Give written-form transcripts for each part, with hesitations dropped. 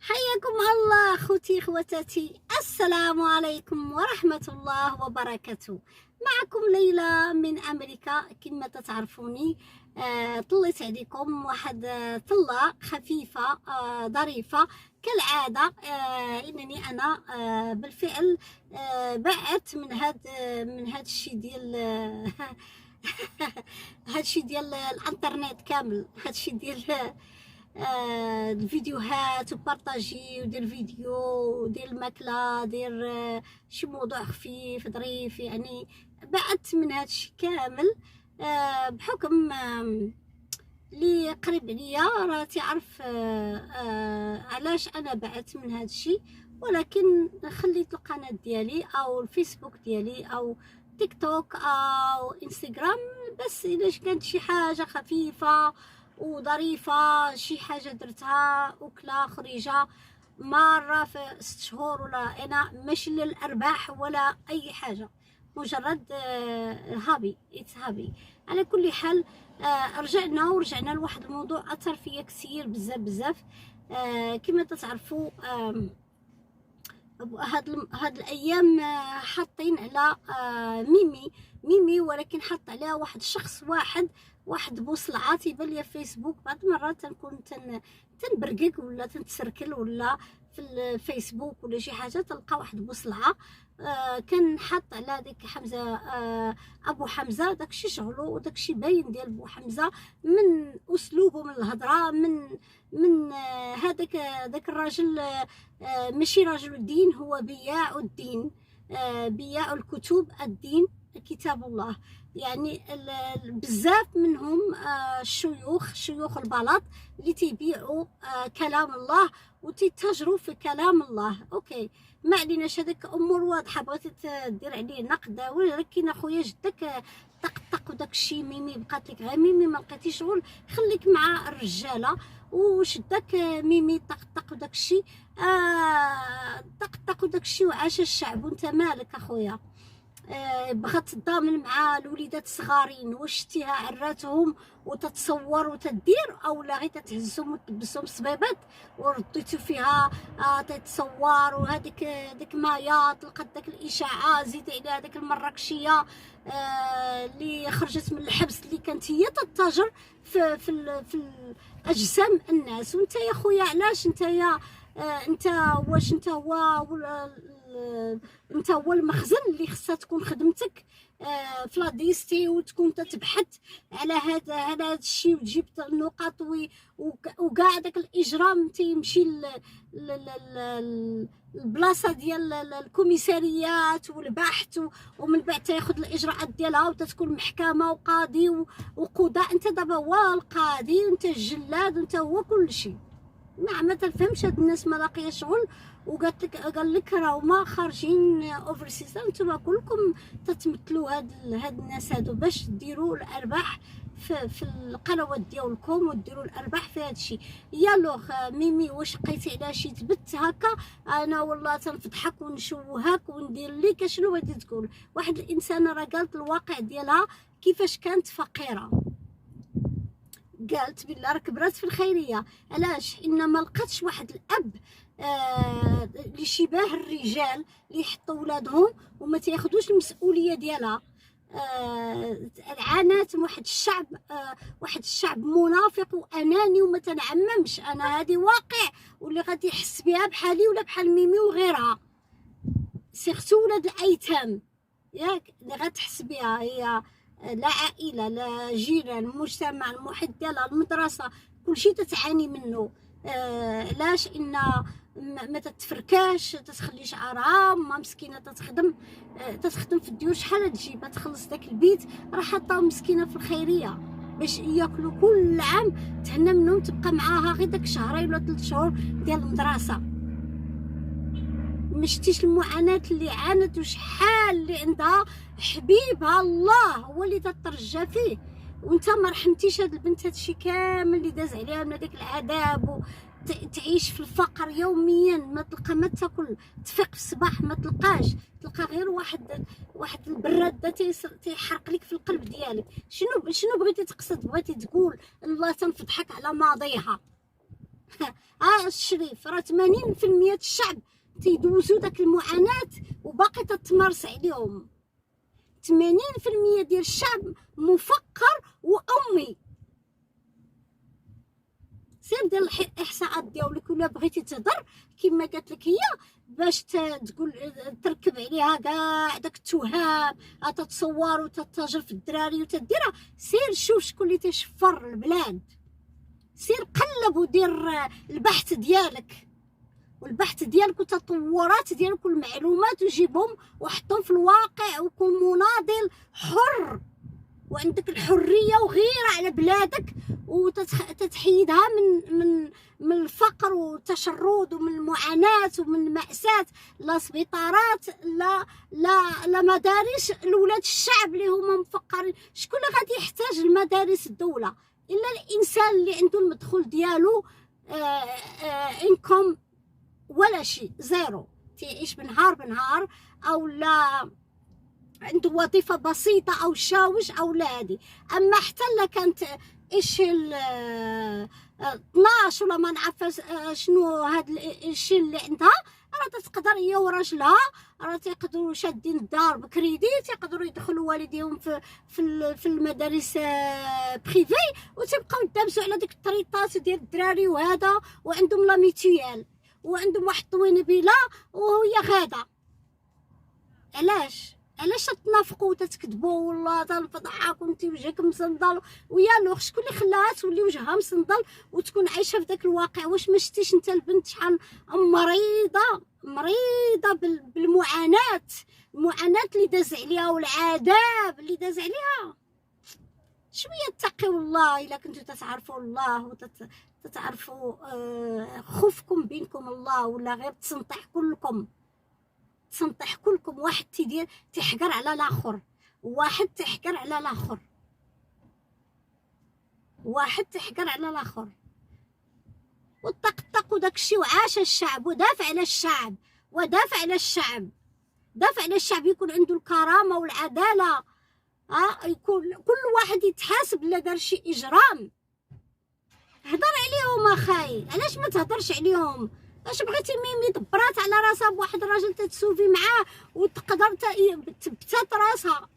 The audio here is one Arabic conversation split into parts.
حياكم الله خوتي خواتاتي، السلام عليكم ورحمة الله وبركاته. معكم ليلى من أمريكا. كما تعرفوني طليت عليكم واحد طلة خفيفة ظريفة كالعادة. إنني أنا بالفعل بعت من هاد الشي ديال هادشي ديال الانترنت كامل، هادشي ديال الفيديوهات وبارطاجي ودير فيديو ودير الماكله، دير شي موضوع خفيف ظريف. يعني بعدت من هادشي كامل بحكم اللي قريب عليا راه تعرف علاش انا بعدت من هادشي. ولكن خليت القناه ديالي او الفيسبوك ديالي او تيك توك او انستغرام بس الا كانت شي حاجه خفيفه وظريفه، شي حاجه درتها وكلا خريجه مره في 6 شهور، ولا انا ماشي للارباح ولا اي حاجه، مجرد هابي اتس هابي. على كل حال ورجعنا لواحد الموضوع اثر فيا كثير بزاف. كما تعرفوا هاد الايام حاطين على ميمي، ولكن حط عليها واحد الشخص واحد بوصلعه تيبان ليا في فيسبوك. بعض المرات تنكون تنبرقق ولا تنتسركل ولا في الفيسبوك ولا شي حاجه تلقى واحد بوصلعه كان حاط على ديك حمزه ابو حمزه. داكشي شغلو وداكشي باين ديال بو حمزه من اسلوبه، من الهضره، من داك الراجل ماشي راجل الدين، هو بياع الدين، بياع الكتب الدين كتاب الله. يعني بزاف منهم شيوخ البلاط اللي تيبيعوا كلام الله وتتاجروا في كلام الله. اوكي، ما عليناش، هذيك امور واضحه. بغيتي دير عليه نقد، ولكن اخويا جدك طق وداك الشيء ميمي بقات لك غير ميمي، ما لقيتيش شغل، خليك مع الرجاله وشدك ميمي طق وداك الشيء طق وداك الشيء وعاش الشعب وانت مالك اخويا. بغات تضامن مع الوليدات الصغارين، واش شتيها عراتهم وتتصور وتدير، او لا غير تتهزهم وتلبسهم صبيبات ورديتو فيها تتصور. وهذيك مايا تلقات داك الاشاعه، زيدي عليها داك المراكشيه اللي خرجت من الحبس، اللي كانت هي تتاجر في اجسام الناس. وانت يا خويا علاش انت واش انت هو المخزن اللي خصها تكون خدمتك في لاديستي، وتكون تتبحث على هذا الشيء وتجيب النقاط وكاع داك الاجرام تيمشي البلاصه ديال الكوميساريات والبحث، ومن بعد تاخذ الاجراءات ديالها وتتكون محكمه وقاضي وقضاء. انت دابا هو القاضي وانت الجلاد وانت هو كل شيء. ما تفهمش هاد الناس ما لاقيه شغل قال لك راهما خارجين اوفرسيز. نتوما كلكم تتمثلوا هاد الناس هادو باش ديروا الارباح في القنوات ديالكم وديروا الارباح في هذا الشيء. يا لوغ ميمي، واش بقيتي على شي تبت هكا؟ انا والله تنفضحك ونشوهك وندير لك شنو بغيتي تقول. واحد الانسانه راه قالت الواقع ديالها كيفاش كانت فقيره، قالت بالله راه كبرات في الخيريه. علاش؟ انما لقاتش واحد الاب اللي شباه الرجال اللي يحطوا ولادهم وما تاخذوش المسؤوليه ديالها. عانات واحد الشعب منافق واناني وما تنعممش. انا هذه واقع واللي غادي يحس بها بحالي ولا بحال ميمي وغيرها، سيرتو ولاد الايتام ياك اللي غتحس بها هي. لا عائله، لا جيران، المجتمع، المحيط ديالها، المدرسه، كلشي تتعاني منه. علاش؟ ان ما تتفركاش، تتخلي شعرها ما مسكينه تخدم في الديور. شحال تجيب تخلص داك البيت، راه حاطه مسكينه في الخيريه باش ياكلوا كل عام، تهنى منهم، تبقى معاها غير داك شهرين ولا 3 شهور ديال المدرسه. مشتيش المعاناه اللي عانت وشحال اللي عندها حبيبها الله هو اللي تترجى فيه، وانت ما رحمتيش هاد البنت. هادشي كامل اللي داز عليها من هذاك العذاب تعيش في الفقر يوميا، ما تلقى ما تاكل، تفيق في الصباح ما تلقى غير واحد البراد تيحرق لك في القلب ديالك. شنو بغيتي تقصد؟ بغيتي تقول الله تنفضحك على ماضيها؟ ها الشريف راه 80% الشعب تيدوزو داك المعاناه وباقي تتمارس عليهم. 80% ديال الشعب مفقر وامي. سير دير الاحصاءات ديالك ولا بغيتي تهضر كما قالت لك هي باش تقول تركب عليها كاع داك التهام تتصور وتتاجر في الدراري وتديرها. سير شوف شكون اللي تيشفر البلاد، سير قلب ودير البحث ديالك والبحث ديالك والتطورات ديالك والمعلومات وجيبهم وحطهم في الواقع وكون مناضل حر وعندك الحريه وغيره على بلادك وتتحيدها من الفقر والتشرد ومن المعاناه ومن المأساة. لا سبيطارات لا مدارس لولاد الشعب اللي هما مفقرين. شكون اللي غادي يحتاج المدارس الدوله الا الانسان اللي عنده المدخول ديالو انكم ولا شيء زيرو، تعيش بنهار بنهار او لا عنده وظيفه بسيطه او شاوش او لا هذه. اما حتى لا كانت ايش 12 ولا ما نعرف شنو هذا الشيء اللي عندها راه تقدر هي وراجلها راه تيقدروا شادين الدار بكريديت، يقدروا يدخلوا والديهم في المدارس بريفي وتبقاو يدابزوا على ديك الطريطات ديال الدراري وهذا وعندهم لا ميتيال وعندهم واحد الطوينبيله وهي غاده. علاش تنافقوا وتتكذبوا والله تنفضحك وانت وجهك مسندل ويا لوغ شكون اللي خلاها تولي وجهها مسندل وتكون عايشه في داك الواقع؟ واش ما شتيش انت البنت شحال مريضه بالمعاناه، المعاناه اللي داز عليها والعذاب اللي داز عليها؟ شويه تقيوا الله الا كنتو تتعرفوا الله وتتعرفوا خوفكم بينكم الله، ولا غير تسنطح كلكم واحد تيدير تيحقر على الاخر، واحد تيحقر على الاخر والطقطق وداكشي. وعاش الشعب ودافع على الشعب يكون عنده الكرامه والعداله. يكون كل واحد يتحاسب الا دار شي اجرام. هضر عليهم اخاي، علاش ما تهضرش عليهم؟ اش بغيتي ميمي دبرات على راسها بواحد الراجل تتسوفي معاه وتقدر تبتات راسها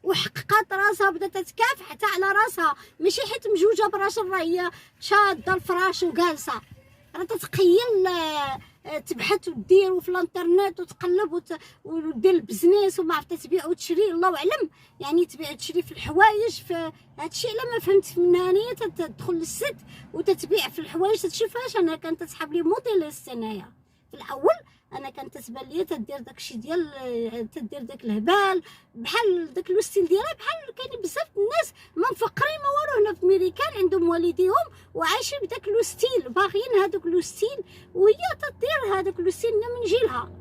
وحققات راسها بدات تتكافح حتى على راسها، ماشي حيت مجوجه براجل راه هي شاده الفراش وجالسه. راه تتقيل تبحث ودير في الانترنت وتقلب ودير البزنيس وما عرفت تبيع وتشري الله اعلم، يعني تبيع وتشري في الحوايج. في هادشي الا ما فهمت منها انايا تدخل للست وتتبيع في الحوايج. تشوفهاش انا كانت تسحب لي موديليست انايا في الاول، انا كانت تبان لي تدير داكشي ديال تدير داك الهبال بحال داك لو ستيل ديالها بحال كاين بزاف الناس ما مفقرين ما والو هنا في ميريكان عندهم والديهم وعايشين بداك لو ستيل باغيين هذوك لو ستيل وهي تدير هذاك لو ستيل من جيلها.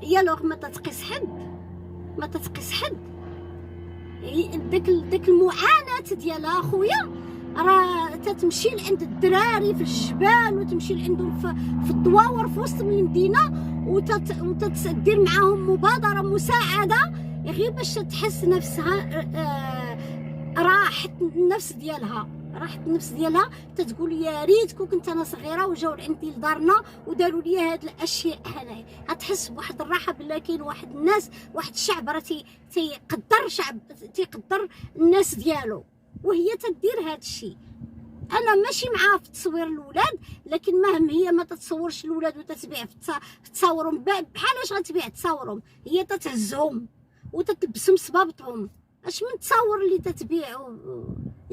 يا لوغ ما تتقيس حد داك المعاناه ديالها خويا. راه تتمشي لعند الدراري في الجبال وتمشي لعندهم في الدواور في وسط المدينه وتدير معاهم مبادره مساعده غير باش تحس نفسها راحت النفس ديالها تتقول يا ريت كنت انا صغيره وجاو عندي لدارنا وداروا لي هاد الاشياء هنايا. غتحس بواحد الراحه بلا كاين واحد الناس واحد الشعب راه تيقدر الناس ديالو وهي تدير هاد الشيء. انا ماشي معاها في تصوير الاولاد، لكن مهما هي ما تتصورش الاولاد وتتبيع في تصاورهم بحالاش غتبيع تصاورهم؟ هي تتهزهم وتتلبسهم صبابطهم. اش من تصاور اللي تتبيع؟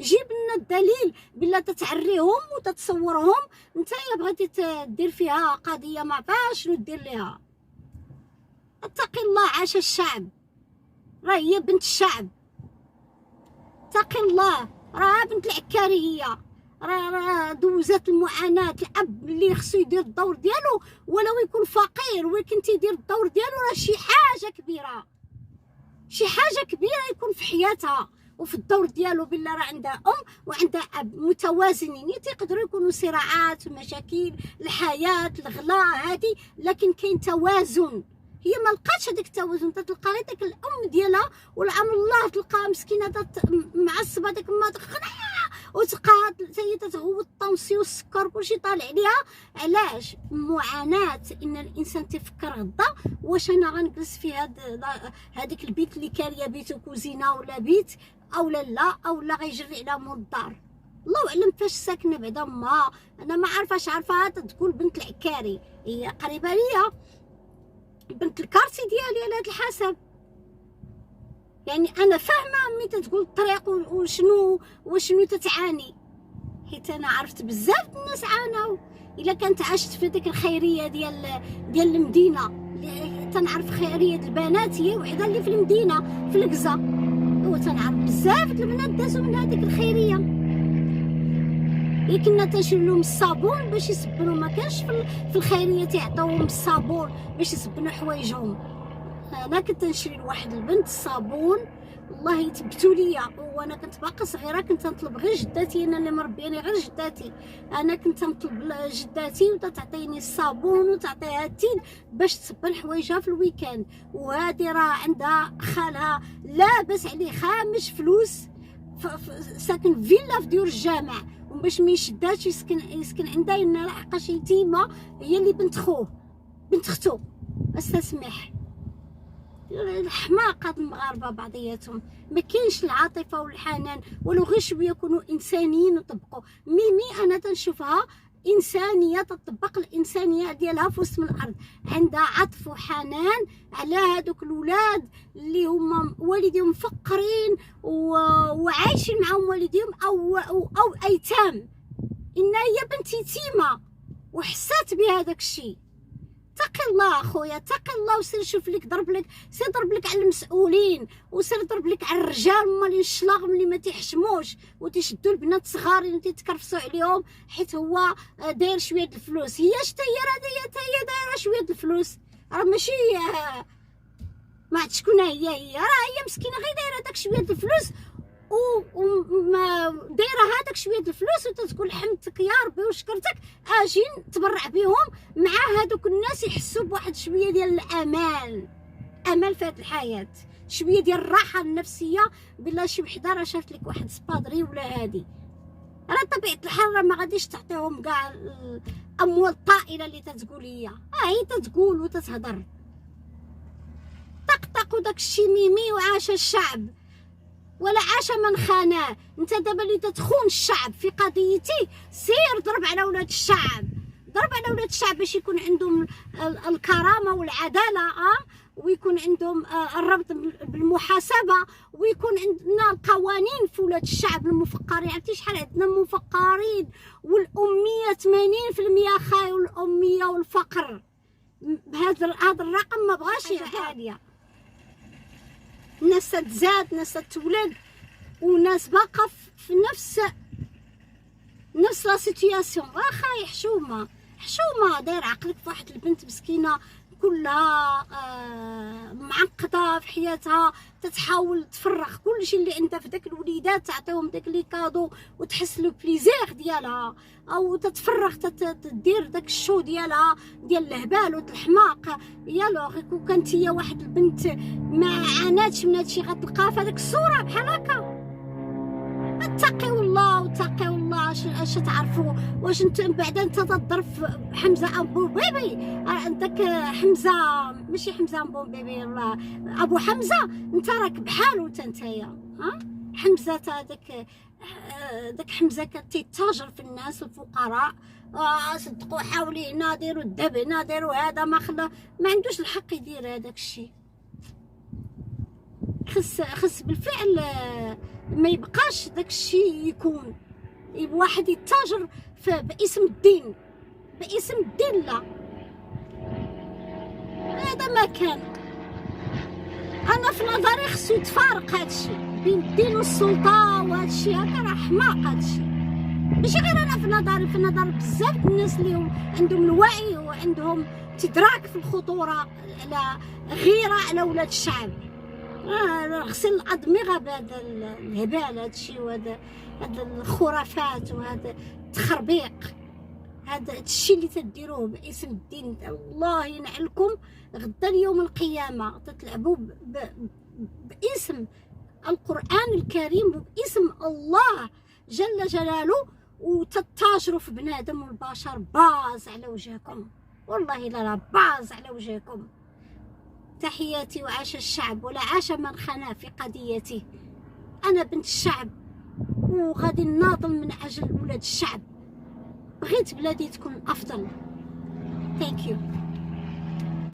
جيب لنا الدليل بلا تتعريهم وتتصورهم. نتايا بغيتي تدير فيها قضيه ما عرفاش شنو دير ليها. اتقي الله، عاش الشعب، راه هي بنت الشعب. اتقي الله، راه بنت العكاري، هي راه دوزات المعاناه. الاب اللي خصو يدير الدور ديالو ولو يكون فقير ولكن تيدير الدور ديالو راه شي حاجه كبيره يكون في حياتها وفي الدور ديالو. بالله راه عندها ام وعندها اب متوازنين. تيقدروا يكونوا صراعات ومشاكل الحياه الغلاء هذه، لكن كاين توازن. هي ما لقاتش هذاك التوازن، تتلقى غير داك الام ديالها والعم الله تلقاها مسكينه معصبه داك ما وتبقى هي تتهوى الطمسي والسكر كلشي طالع عليها. علاش؟ معاناه ان الانسان تفكر غدا واش انا غنجلس في هذاك البيت اللي كاريه بيت كوزينه ولا بيت او لا او لا غيجري على مول الدار. الله اعلم فاش ساكنه بعدا ما انا ما عارفاش. عارفه تقول بنت العكاري، هي قريبه ليا بنت الكارتي ديالي على هذا الحسب. يعني انا فاهمه ملي تتقول الطريق وشنو تتعاني، حيت انا عرفت بزاف الناس عانوا. الا كانت عشت في ديك الخيريه ديال المدينه، تنعرف خيريه البنات هي وحده اللي في المدينه في الكزه، وتنعرف بزاف البنات دازوا من هذيك الخيريه اللي كنا تنشري لهم الصابون باش يسبنوا. ما كانش في الخيريه تيعطيوهم الصابون باش يسبنوا حوايجهم. انا كنت نشري لواحد البنت الصابون والله يثبتوا ليا، وانا كنت باقا صغيره كنت نطلب غير جداتي، انا اللي مربياني غير جداتي. انا كنت نطلب جداتي وتعطيني الصابون وتعطيها التين باش تسبن حوايجها في الويكاند. وهذه راه عندها خالها لاباس عليه خامش فلوس ساكن فيلا في ديور الجامع، وباش ما يشداش يسكن عندها لان لحقاش يتيمه، هي اللي بنت اختو استسمح. الحماق هاد المغاربه بعضياتهم ما كاينش العاطفه والحنان، ولو غير شويه يكونوا انسانيين وطبقوا. ميمي انا تنشوفها انسانيه، تطبق الانسانيه ديالها في وسط الارض، عندها عطف وحنان على هذوك الاولاد اللي هما والديهم مفقرين وعايشين معهم والديهم او ايتام. ان هي بنت يتيمه وحسات بهذاك الشيء. تقي الله اخويا، تقي الله، وسير شوف لك سير ضرب لك على المسؤولين، وسير ضرب لك على الرجال مالين الشلاغم اللي ما تيحشموش وتيشدوا البنات صغارين وتيتكرفسوا عليهم حيت هو داير شويه د الفلوس. هي حتى هي دايره شويه د الفلوس، راه ماشي ما عرفت شكون هي راه هي مسكينه غير دايره داك شويه د الفلوس وما دايره هذاك شويه د الفلوس وتتقول حمدتك يا ربي وشكرتك. اجي نتبرع بهم مع هذوك الناس يحسوا بواحد شويه ديال امل في هذه الحياه، شويه ديال الراحه النفسيه. بلا شي وحده راه شافت لك واحد سبادري ولا هادي، راه طبيعه الحال راه ما غاديش تعطيهم كاع الاموال الطائله اللي تتقول هي. هي تتقول وتتهضر طقطق وداك الشي ميمي وعاش الشعب ولا عاش من خاناه. انت دابا اللي تتخون الشعب في قضيتي، سير ضرب على ولاد الشعب، ضرب على ولاد الشعب باش يكون عندهم الكرامه والعداله، ويكون عندهم الربط بالمحاسبه، ويكون عندنا القوانين في ولاد الشعب المفقرين. عرفتي شحال عندنا مفقرين والاميه 80% خايو الاميه والفقر. بهذا الرقم ما بغاش عاليه. ناس تزاد، ناس تولد، وناس باقا في نفس لا سيتوياسيون. واخا حشومه داير عقلك في واحد البنت مسكينه كلها معقده في حياتها، تتحاول تفرغ كلشي اللي عندها في داك الوليدات، تعطيهم داك لي كادو وتحس لو بليزير ديالها، او تتفرغ تدير داك الشو ديالها ديال الهبال والحماق. يالوغ كون كانت هي واحد البنت ما عاناتش من هادشي غتلقاها في هذيك الصوره بحال هكا. اتقوا الله واتقوا الله. اش تعرفوا؟ واش انت بعدا انت تضرب حمزه ابو بيبي؟ عندك حمزه ماشي حمزه ابو بيبي، الله ابو حمزه، انت راك بحالو نتايا. حمزه داك حمزه كان تيتاجر في الناس الفقراء. صدقوا حاولي هنا ديروا الذهب هنا ديروا هذا، ما عندوش الحق يدير هذاك الشيء. خص بالفعل ما يبقاش داك الشيء يكون واحد يتاجر باسم الدين، لا هذا ما كان. انا في نظري خصو يتفارق هذا الشيء بين الدين والسلطه، وهذا الشيء هكا راه حماق. هذا الشيء ماشي غير انا في نظري، في نظر بزاف الناس اللي عندهم الوعي وعندهم تدراك في الخطوره على غيره على ولاد الشعب. غسل الأدمغة بهذا الهبال، هذا الشيء وهذا الخرافات وهذا التخربيق، هذا الشيء اللي تديروه باسم الدين. الله ينعلكم غدا يوم القيامة تتلعبوا باسم القرآن الكريم وباسم الله جل جلاله وتتاجروا في بنادم والبشر باز على وجهكم، والله لا باز على وجهكم. تحياتي وعاش الشعب ولا عاش من خنا في قضيتي. أنا بنت الشعب وغادي نناضل من أجل ولاد الشعب. بغيت بلادي تكون أفضل. Thank you.